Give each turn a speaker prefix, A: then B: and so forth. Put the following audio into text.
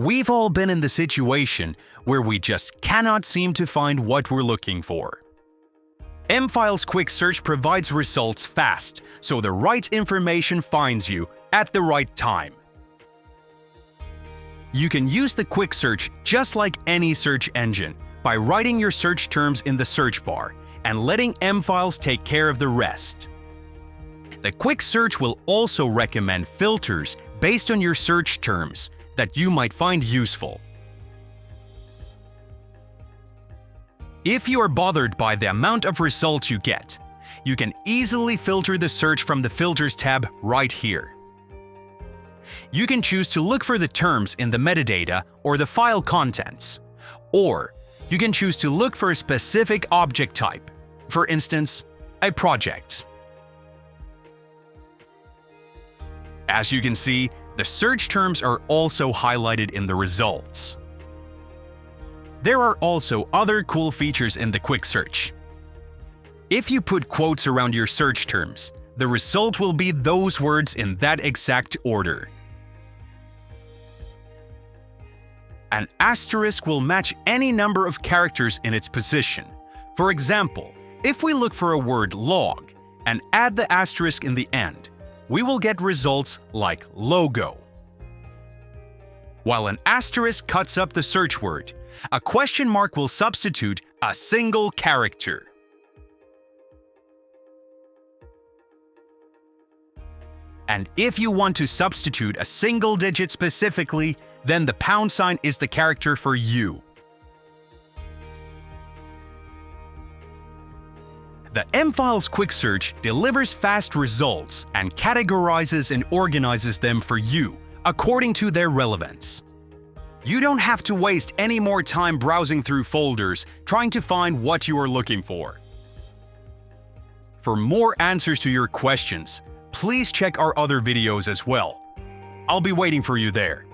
A: We've all been in the situation where we just cannot seem to find what we're looking for. mFile's quick search provides results fast, so the right information finds you at the right time. You can use the quick search just like any search engine by writing your search terms in the search bar and letting mFiles take care of the rest. The quick search will also recommend filters based on your search terms that you might find useful. If you are bothered by the amount of results you get, you can easily filter the search from the Filters tab right here. You can choose to look for the terms in the metadata or the file contents, or you can choose to look for a specific object type, for instance, a project. As you can see, the search terms are also highlighted in the results. There are also other cool features in the quick search. If you put quotes around your search terms, the result will be those words in that exact order. An asterisk will match any number of characters in its position. For example, if we look for a word log and add the asterisk in the end, we will get results like logo. While an asterisk cuts up the search word, a question mark will substitute a single character. And if you want to substitute a single digit specifically, then the pound sign is the character for you. The mFile's quick search delivers fast results and categorizes and organizes them for you according to their relevance. You don't have to waste any more time browsing through folders trying to find what you are looking for. For more answers to your questions, please check our other videos as well. I'll be waiting for you there.